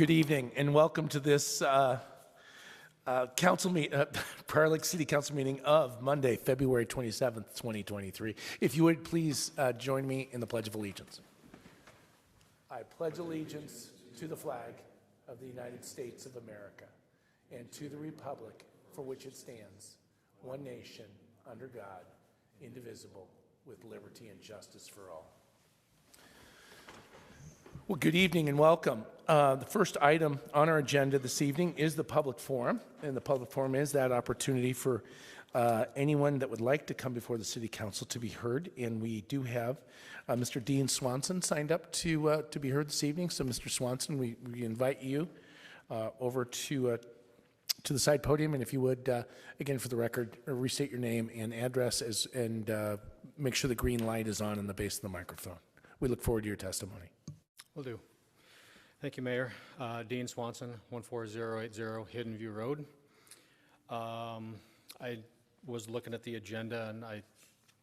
Good evening and welcome to this Prior Lake City Council meeting of Monday, February 27th, 2023. If you would please join me in the Pledge of Allegiance. I pledge allegiance to the flag of the United States of America and to the republic for which it stands, one nation, under God, indivisible, with liberty and justice for all. Well, good evening and welcome. The first item on our agenda this evening is the public forum, and the public forum is that opportunity for anyone that would like to come before the City Council to be heard, and we do have Mr. Dean Swanson signed up to be heard this evening. So, Mr. Swanson, we invite you over to the side podium, and if you would, again for the record, restate your name and address and make sure the green light is on in the base of the microphone. We look forward to your testimony. Will do. Thank you, Mayor. Dean Swanson, 14080 Hidden View Road. I was looking at the agenda and I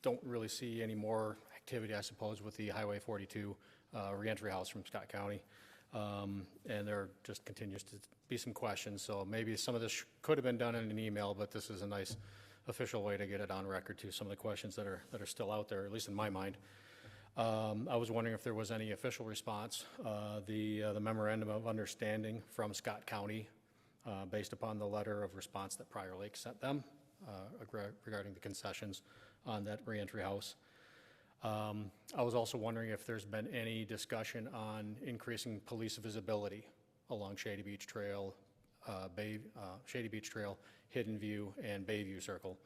don't really see any more activity, I suppose, with the Highway 42 reentry house from Scott County. And there just continues to be some questions. So maybe some of this could have been done in an email, but this is a nice official way to get it on record to some of the questions that are still out there, at least in my mind. I was wondering if there was any official response. The memorandum of understanding from Scott County, based upon the letter of response that Prior Lake sent them regarding the concessions on that reentry house. I was also wondering if there's been any discussion on increasing police visibility along Shady Beach Trail, Hidden View, and Bayview Circle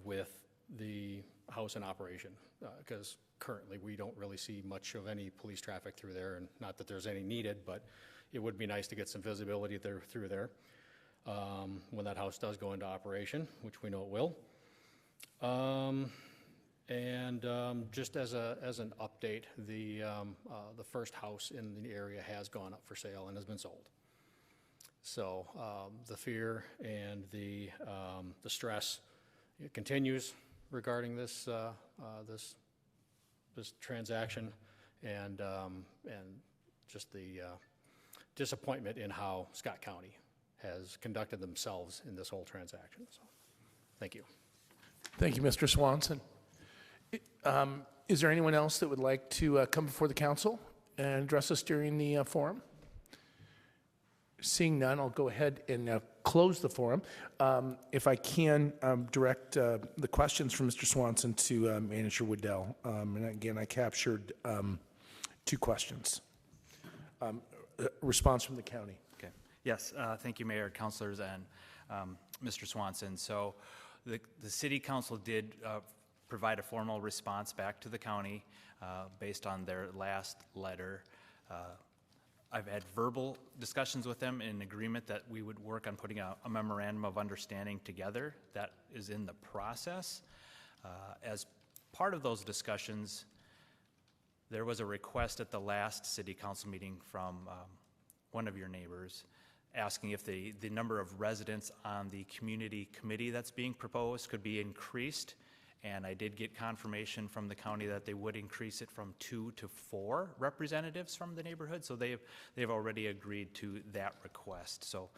with the house in operation, because currently we don't really see much of any police traffic through there, and not that there's any needed, but it would be nice to get some visibility through there when that house does go into operation, which we know it will. Just as an update, the first house in the area has gone up for sale and has been sold. So the fear and the stress, it continues regarding this transaction, and just the disappointment in how Scott County has conducted themselves in this whole transaction. So, thank you. Thank you, Mr. Swanson. Is there anyone else that would like to come before the council and address us during the forum? Seeing none, I'll go ahead and close the forum. If I can direct the questions from Mr. Swanson to Manager Woodell. And again, I captured 2 questions. Response from the county. Okay. Yes. Thank you, Mayor, councilors, and Mr. Swanson. So the City Council did provide a formal response back to the county based on their last letter. I've had verbal discussions with them in agreement that we would work on putting a memorandum of understanding together. That is in the process. As part of those discussions, there was a request at the last City Council meeting from one of your neighbors asking if the number of residents on the community committee that's being proposed could be increased. And I did get confirmation from the county that they would increase it from 2 to 4 representatives from the neighborhood. So they've already agreed to that request. So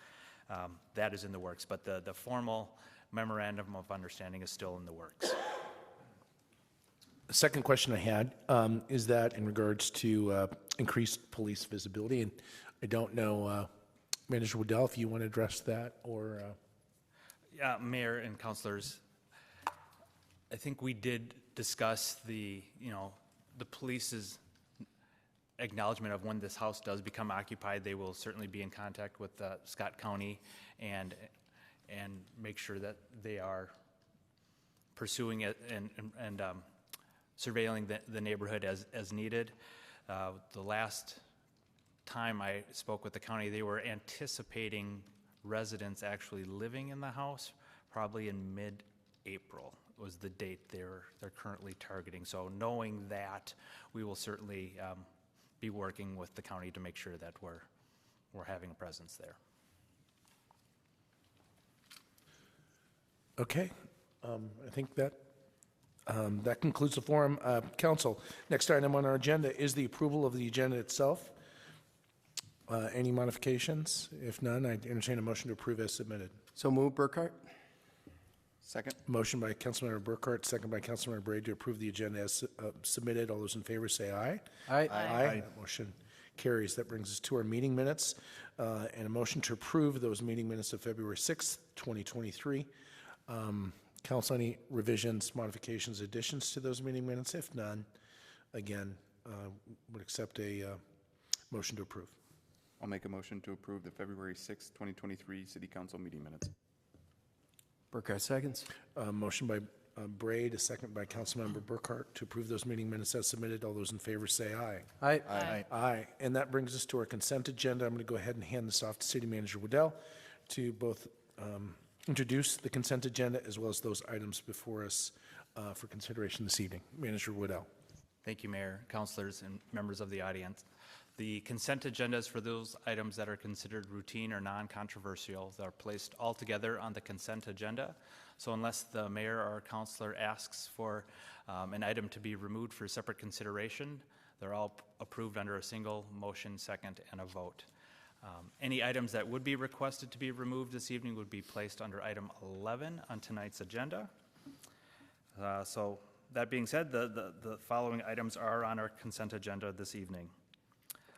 that is in the works. But the formal memorandum of understanding is still in the works. The second question I had is that in regards to increased police visibility. And I don't know, Manager Woodell, if you want to address that or... Yeah, Mayor and councilors, I think we did discuss the police's acknowledgement of when this house does become occupied. They will certainly be in contact with Scott County and make sure that they are pursuing it and surveilling the neighborhood as needed. The last time I spoke with the county, they were anticipating residents actually living in the house probably in mid-April. Was the date they're currently targeting. So knowing that, we will certainly be working with the county to make sure that we're having a presence there. Okay, I think that that concludes the forum. Council, next item on our agenda is the approval of the agenda itself. Any modifications? If none, I entertain a motion to approve as submitted. So move, Burkhart. Second. Motion by Councilmember Burkhart, second by Councilmember Brady to approve the agenda as submitted. All those in favor say aye. Aye. That motion carries. That brings us to our meeting minutes and a motion to approve those meeting minutes of February 6th, 2023. Council, any revisions, modifications, additions to those meeting minutes? If none, again, would accept a motion to approve. I'll make a motion to approve the February 6th, 2023 City Council meeting minutes. Burkhart seconds. Motion by Braid, a second by Councilmember Burkhart to approve those meeting minutes as submitted. All those in favor say aye. Aye. Aye. And that brings us to our consent agenda. I'm going to go ahead and hand this off to City Manager Waddell to both introduce the consent agenda as well as those items before us for consideration this evening. Manager Waddell. Thank you, Mayor, councilors, and members of the audience. The consent agenda is for those items that are considered routine or non-controversial that are placed all together on the consent agenda. So unless the mayor or councilor asks for an item to be removed for separate consideration, they're all approved under a single motion, second, and a vote. Any items that would be requested to be removed this evening would be placed under item 11 on tonight's agenda. So that being said, the following items are on our consent agenda this evening.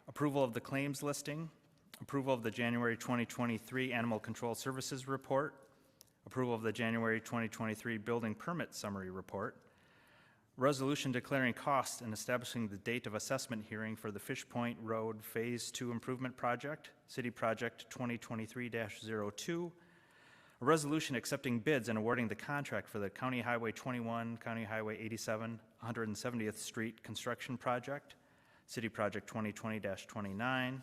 Approval of the claims listing, approval of the January 2023 Animal Control Services Report, approval of the January 2023 Building Permit Summary Report, resolution declaring costs and establishing the date of assessment hearing for the Fish Point Road Phase 2 Improvement Project, City Project 2023-02, a resolution accepting bids and awarding the contract for the County Highway 21, County Highway 87, 170th Street Construction Project, City Project 2020-29,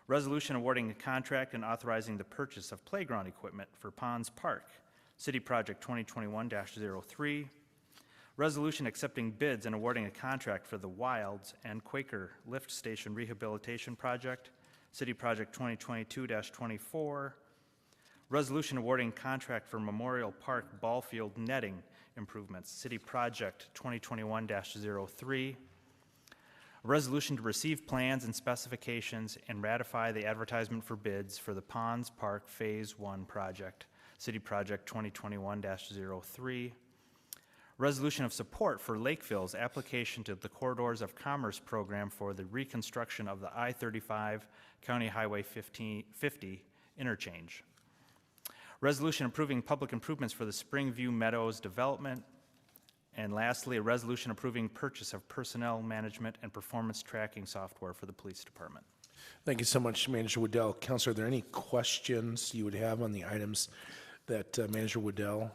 resolution awarding a contract and authorizing the purchase of playground equipment for Ponds Park, City Project 2021-03, resolution accepting bids and awarding a contract for the Wilds and Quaker Lift Station Rehabilitation Project, City Project 2022-24, resolution awarding contract for Memorial Park Ball Field Netting Improvements, City Project 2021-03, a resolution to receive plans and specifications and ratify the advertisement for bids for the Ponds Park Phase 1 project, City Project 2021-03. Resolution of support for Lakeville's application to the Corridors of Commerce program for the reconstruction of the I-35 County Highway 50 interchange. Resolution approving public improvements for the Springview Meadows development. And lastly, a resolution approving purchase of personnel management and performance tracking software for the police department. Thank you so much, Manager Waddell. Councilor, are there any questions you would have on the items that Manager Waddell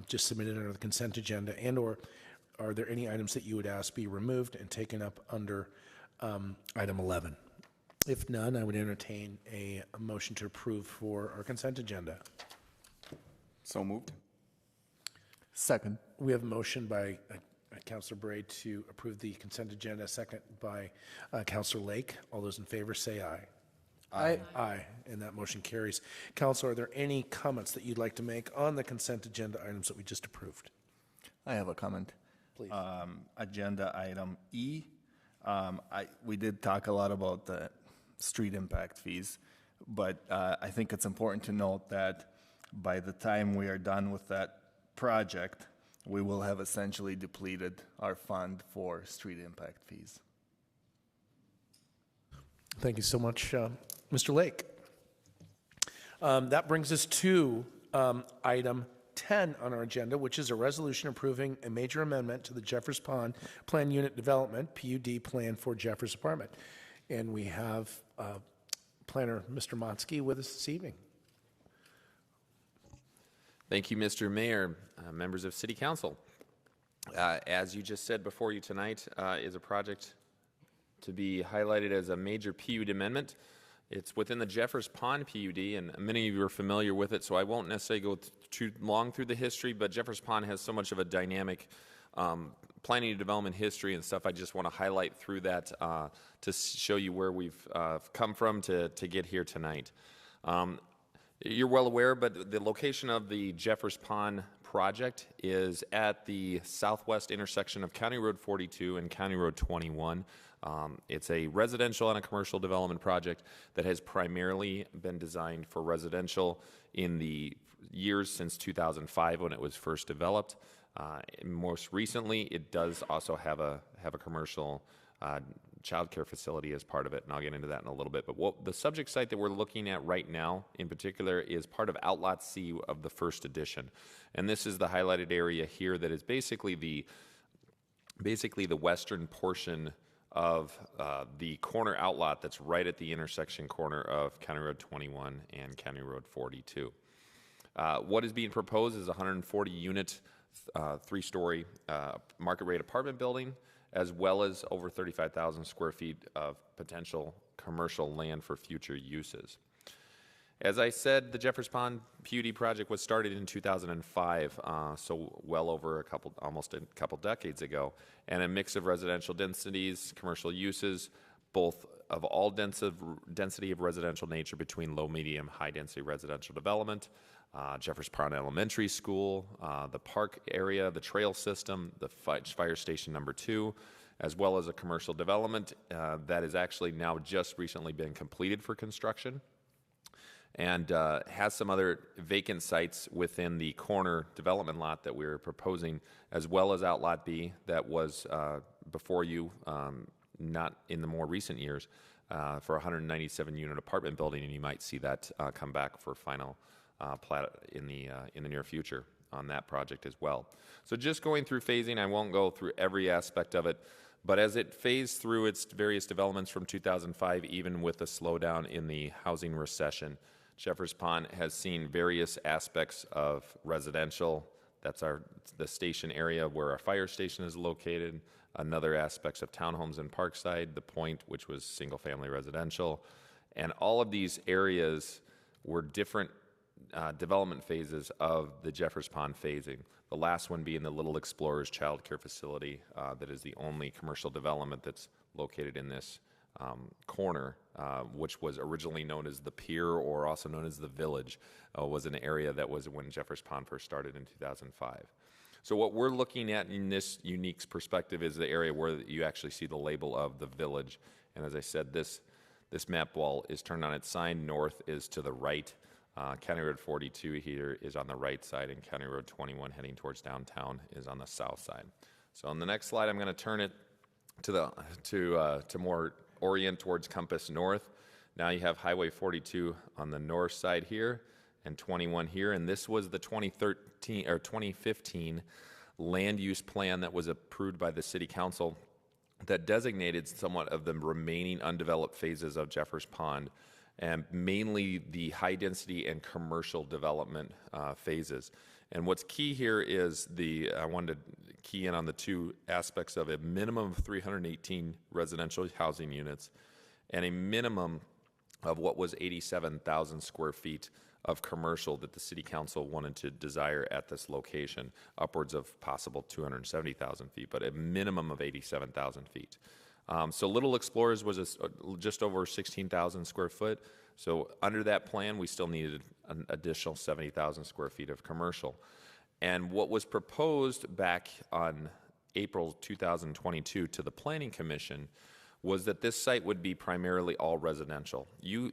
just submitted under the consent agenda, and or are there any items that you would ask be removed and taken up under item 11? If none, I would entertain a motion to approve for our consent agenda. So moved. Second. We have a motion by Councilor Braid to approve the consent agenda, second by Councilor Lake. All those in favor say aye. Aye. Aye, and that motion carries. Councilor, are there any comments that you'd like to make on the consent agenda items that we just approved? I have a comment. Please. Agenda item E. We did talk a lot about the street impact fees, but I think it's important to note that by the time we are done with that project, we will have essentially depleted our fund for street impact fees. Thank you so much, Mr. Lake. That brings us to item 10 on our agenda, which is a resolution approving a major amendment to the Jeffers Pond Plan Unit Development, PUD plan for Jeffers Apartment. And we have planner Mr. Motzke with us this evening. Thank you, Mr. Mayor, members of City Council. As you just said, before you tonight is a project to be highlighted as a major PUD amendment. It's within the Jeffers Pond PUD, and many of you are familiar with it, so I won't necessarily go too long through the history, but Jeffers Pond has so much of a dynamic planning and development history and stuff. I just want to highlight through that to show you where we've come from to get here tonight. You're well aware, but the location of the Jeffers Pond project is at the southwest intersection of County Road 42 and County Road 21. It's a residential and a commercial development project that has primarily been designed for residential in the years since 2005 when it was first developed. Most recently, it does also have a commercial childcare facility as part of it, and I'll get into that in a little bit. But the subject site that we're looking at right now, in particular, is part of Outlot C of the first edition, and this is the highlighted area here that is basically the western portion of the corner outlot that's right at the intersection corner of County Road 21 and County Road 42. What is being proposed is a 140-unit, three-story market rate apartment building, as well as over 35,000 square feet of potential commercial land for future uses. As I said, the Jeffers Pond PUD project was started in 2005, so well over almost a couple decades ago, and a mix of residential densities, commercial uses, both of all density of residential nature between low, medium, high density residential development, Jeffers Pond Elementary School, the park area, the trail system, the fire station number 2, as well as a commercial development that has actually now just recently been completed for construction, and has some other vacant sites within the corner development lot that we're proposing, as well as Outlot B that was before you, not in the more recent years, for a 197-unit apartment building, and you might see that come back for final plat in the near future on that project as well. So just going through phasing, I won't go through every aspect of it, but as it phased through its various developments from 2005, even with the slowdown in the housing recession, Jeffers Pond has seen various aspects of residential. That's the station area where our fire station is located. Another aspects of townhomes in Parkside, the Point, which was single-family residential, and all of these areas were different development phases of the Jeffers Pond phasing. The last one being the Little Explorers Child Care Facility that is the only commercial development that's located in this corner, which was originally known as the Pier, or also known as the Village, was an area that was when Jeffers Pond first started in 2005. So what we're looking at in this unique perspective is the area where you actually see the label of the Village. And as I said, this map wall is turned on its side. North is to the right. County Road 42 here is on the right side, and County Road 21 heading towards downtown is on the south side. So on the next slide, I'm going to turn it to more orient towards Compass North. Now you have Highway 42 on the north side here, and 21 here, and this was the 2015 land use plan that was approved by the City Council that designated somewhat of the remaining undeveloped phases of Jeffers Pond, and mainly the high density and commercial development phases. And what's key here is I wanted to key in on the two aspects of a minimum of 318 residential housing units and a minimum of what was 87,000 square feet of commercial that the City Council wanted to desire at this location, upwards of possible 270,000 feet, but a minimum of 87,000 feet. So Little Explorers was just over 16,000 square foot. So under that plan, we still needed an additional 70,000 square feet of commercial. And what was proposed back on April 2022 to the Planning Commission was that this site would be primarily all residential. The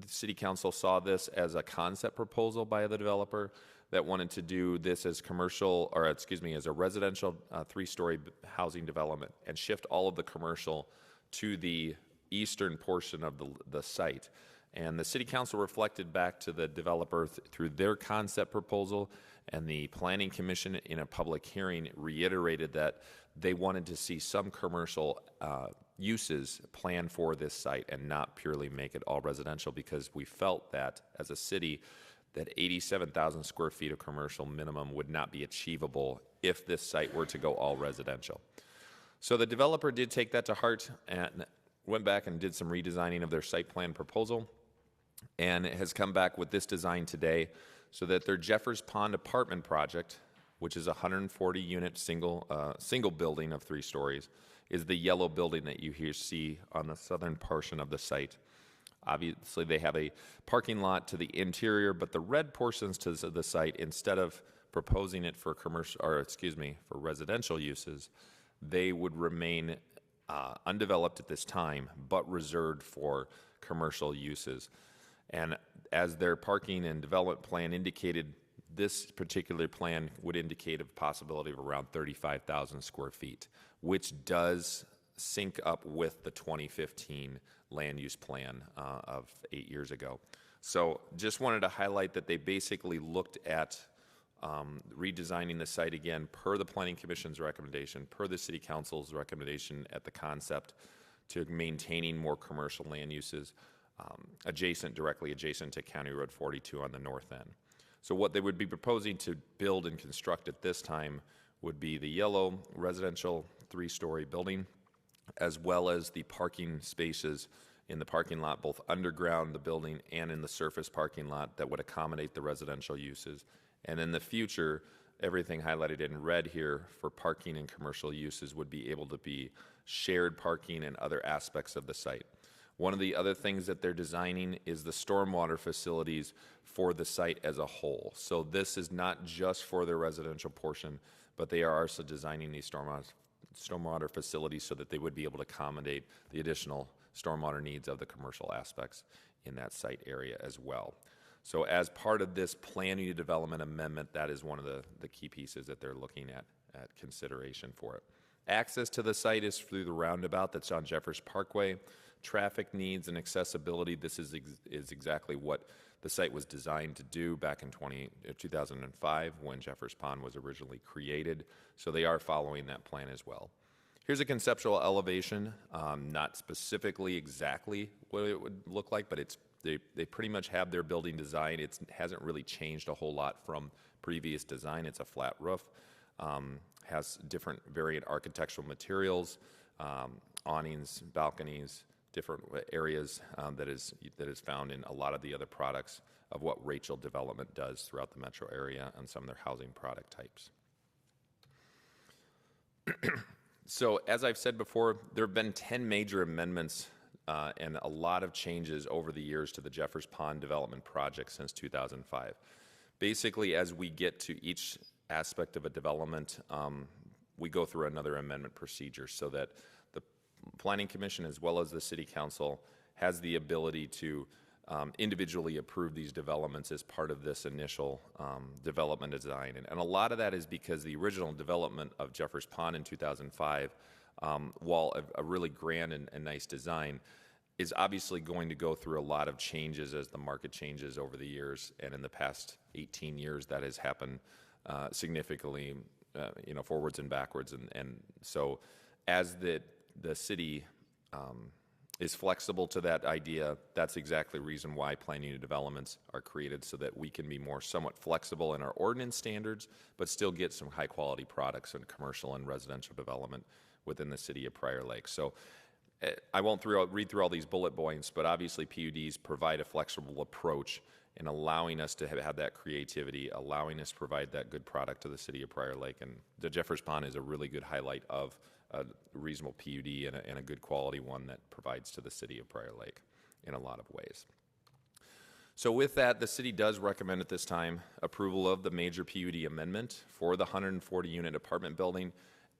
City Council saw this as a concept proposal by the developer that wanted to do this as as a residential three-story housing development and shift all of the commercial to the eastern portion of the site. And the City Council reflected back to the developer through their concept proposal, and the Planning Commission in a public hearing reiterated that they wanted to see some commercial uses planned for this site and not purely make it all residential, because we felt that as a city that 87,000 square feet of commercial minimum would not be achievable if this site were to go all residential. So the developer did take that to heart and went back and did some redesigning of their site plan proposal, and it has come back with this design today, so that their Jeffers Pond apartment project, which is a 140-unit single building of 3 stories, is the yellow building that you here see on the southern portion of the site. Obviously, they have a parking lot to the interior, but the red portions to the site, instead of proposing it for commercial, or excuse me, for residential uses, they would remain undeveloped at this time, but reserved for commercial uses. And as their parking and development plan indicated, this particular plan would indicate a possibility of around 35,000 square feet, which does sync up with the 2015 land use plan of 8 years ago. So just wanted to highlight that they basically looked at redesigning the site again per the Planning Commission's recommendation, per the City Council's recommendation at the concept, to maintaining more commercial land uses directly adjacent to County Road 42 on the north end. So what they would be proposing to build and construct at this time would be the yellow residential 3-story building, as well as the parking spaces in the parking lot, both underground the building and in the surface parking lot, that would accommodate the residential uses. And in the future, everything highlighted in red here for parking and commercial uses would be able to be shared parking and other aspects of the site. One of the other things that they're designing is the stormwater facilities for the site as a whole. So this is not just for the residential portion, but they are also designing these stormwater facilities so that they would be able to accommodate the additional stormwater needs of the commercial aspects in that site area as well. So as part of this planning and development amendment, that is one of the key pieces that they're looking at consideration for it. Access to the site is through the roundabout that's on Jeffers Parkway. Traffic needs and accessibility, this is exactly what the site was designed to do back in 2005 when Jeffers Pond was originally created. So they are following that plan as well. Here's a conceptual elevation, not specifically exactly what it would look like, but they pretty much have their building design. It hasn't really changed a whole lot from previous design. It's a flat roof, has different variant architectural materials, awnings, balconies, different areas that is found in a lot of the other products of what Rachel Development does throughout the metro area on some of their housing product types. So as I've said before, there have been 10 major amendments and a lot of changes over the years to the Jeffers Pond development project since 2005. Basically, as we get to each aspect of a development, we go through another amendment procedure so that the Planning Commission as well as the City Council has the ability to individually approve these developments as part of this initial development design. And a lot of that is because the original development of Jeffers Pond in 2005, while a really grand and nice design, is obviously going to go through a lot of changes as the market changes over the years. And in the past 18 years, that has happened significantly, forwards and backwards. And so as the city is flexible to that idea, that's exactly the reason why planning and developments are created, so that we can be more somewhat flexible in our ordinance standards, but still get some high quality products in commercial and residential development within the city of Prior Lake. So I won't read through all these bullet points, but obviously PUDs provide a flexible approach in allowing us to have that creativity, allowing us to provide that good product to the city of Prior Lake. And the Jeffers Pond is a really good highlight of a reasonable PUD and a good quality one that provides to the city of Prior Lake in a lot of ways. So with that, the city does recommend at this time approval of the major PUD amendment for the 140 unit apartment building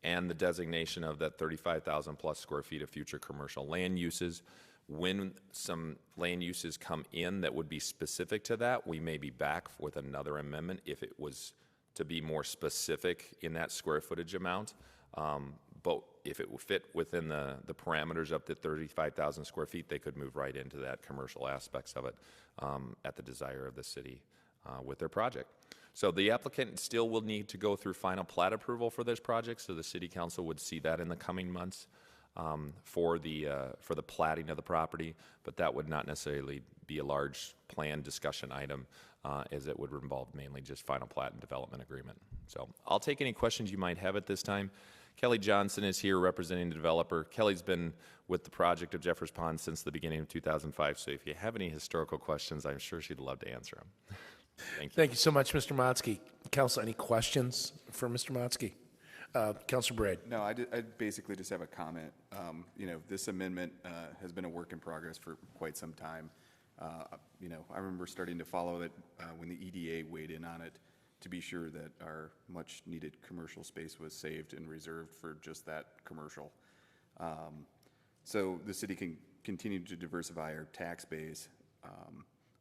and the designation of that 35,000 plus square feet of future commercial land uses. When some land uses come in that would be specific to that, we may be back with another amendment if it was to be more specific in that square footage amount. But if it will fit within the parameters up to 35,000 square feet, they could move right into that commercial aspects of it at the desire of the city with their project. So the applicant still will need to go through final plat approval for this project, so the city council would see that in the coming months for the platting of the property, but that would not necessarily be a large plan discussion item as it would involve mainly just final plat and development agreement. So I'll take any questions you might have at this time. Kelly Johnson is here representing the developer. Kelly's been with the project of Jeffers Pond since the beginning of 2005, so if you have any historical questions, I'm sure she'd love to answer them. Thank you. Thank you so much, Mr. Motzke. Council, any questions for Mr. Motzke? Councilor Braid. No, I basically just have a comment. This amendment has been a work in progress for quite some time. I remember starting to follow it when the EDA weighed in on it to be sure that our much-needed commercial space was saved and reserved for just that commercial. So the city can continue to diversify our tax base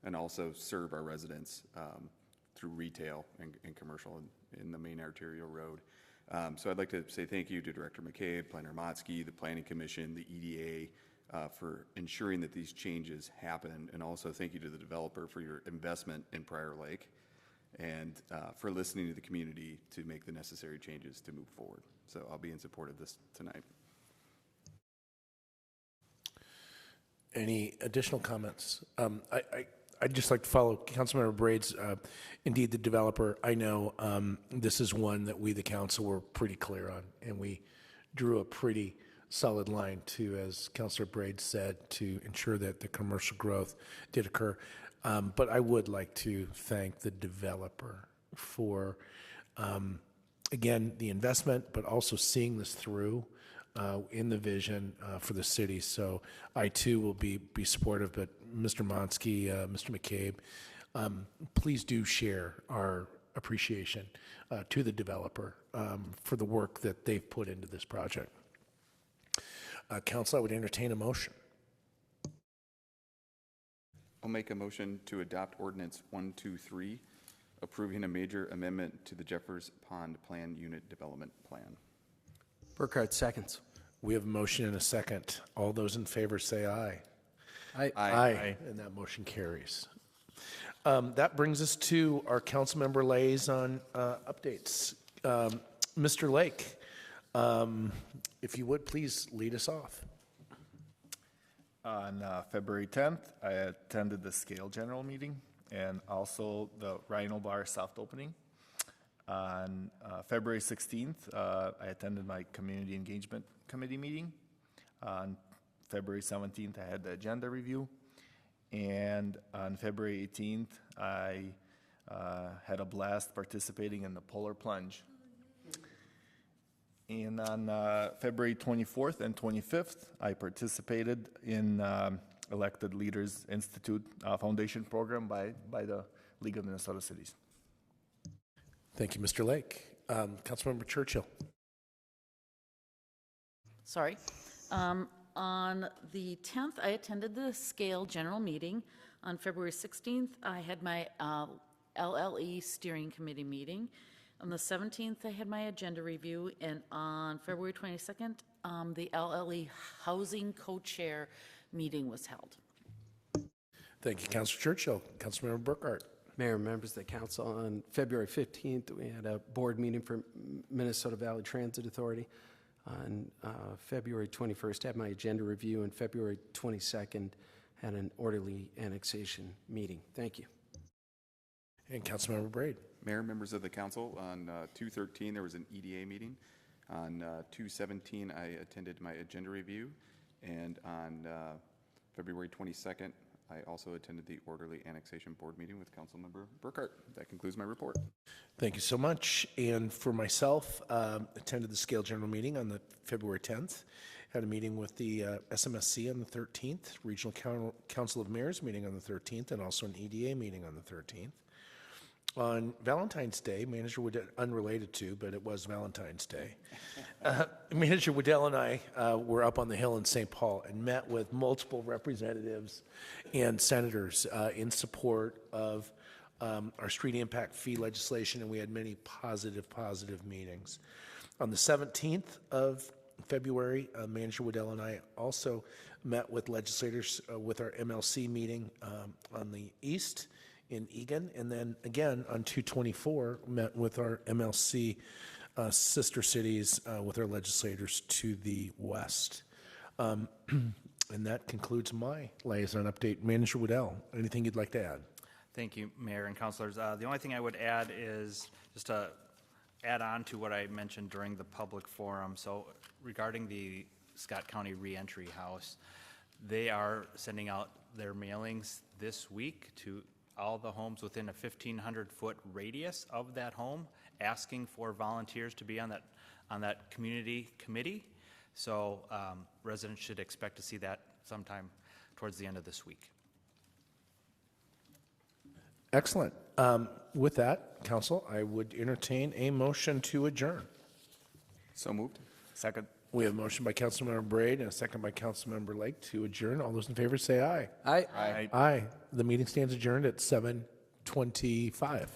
and also serve our residents through retail and commercial in the main arterial road. So I'd like to say thank you to Director McCabe, Planner Motzke, the Planning Commission, the EDA, for ensuring that these changes happen, and also thank you to the developer for your investment in Prior Lake and for listening to the community to make the necessary changes to move forward. So I'll be in support of this tonight. Any additional comments? I'd just like to follow Councilmember Braid's, indeed, the developer. I know this is one that we, the council, were pretty clear on, and we drew a pretty solid line to, as Councilor Braid said, to ensure that the commercial growth did occur. But I would like to thank the developer for, again, the investment, but also seeing this through in the vision for the city. So I too will be supportive, but Mr. Monsky, Mr. McCabe, please do share our appreciation to the developer for the work that they've put into this project. Council, I would entertain a motion. I'll make a motion to adopt ordinance 123, approving a major amendment to the Jeffers Pond Plan Unit Development Plan. Burkhart seconds. We have a motion and a second. All those in favor say aye. Aye. And that motion carries. That brings us to our council member liaison updates. Mr. Lake, if you would please lead us off. On February 10th, I attended the Scale General Meeting and also the Rhino Bar soft opening. On February 16th, I attended my Community Engagement Committee meeting. On February 17th, I had the agenda review. And on February 18th, I had a blast participating in the Polar Plunge. And on February 24th and 25th, I participated in Elected Leaders Institute Foundation program by the League of Minnesota Cities. Thank you, Mr. Lake. Councilmember Churchill. Sorry. On the 10th, I attended the Scale General Meeting. On February 16th, I had my LLE Steering Committee meeting. On the 17th, I had my agenda review, and on February 22nd, the LLE Housing Co-Chair meeting was held. Thank you, Councilor Churchill. Councilmember Burkhart. Mayor and members of the council, on February 15th, we had a board meeting for Minnesota Valley Transit Authority. On February 21st, I had my agenda review, and February 22nd, had an orderly annexation meeting. Thank you. And Councilmember Braid. Mayor, members of the council, on 2/13, there was an EDA meeting. On 2/17, I attended my agenda review. And on February 22nd, I also attended the orderly annexation board meeting with Councilmember Burkhart. That concludes my report. Thank you so much. And for myself, attended the Scale General Meeting on the February 10th. Had a meeting with the SMSC on the 13th, Regional Council of Mayors meeting on the 13th, and also an EDA meeting on the 13th. On Valentine's Day, Manager Waddell, unrelated to, but it was Valentine's Day, Manager Waddell and I were up on the Hill in St. Paul and met with multiple representatives and senators in support of our street impact fee legislation, and we had many positive meetings. On the 17th of February, Manager Waddell and I also met with legislators with our MLC meeting on the East in Egan, and then again on 2/24 met with our MLC sister cities with our legislators to the west. And that concludes my liaison update. Manager Waddell, anything you'd like to add? Thank you, Mayor and councilors. The only thing I would add is just to add on to what I mentioned during the public forum. So regarding the Scott County Reentry House, they are sending out their mailings this week to all the homes within a 1,500-foot radius of that home, asking for volunteers to be on that community committee. So residents should expect to see that sometime towards the end of this week. Excellent. With that, council, I would entertain a motion to adjourn. So moved. Second. We have a motion by Councilmember Braid and a second by Councilmember Lake to adjourn. All those in favor say aye. Aye. Aye. The meeting stands adjourned at 7:25.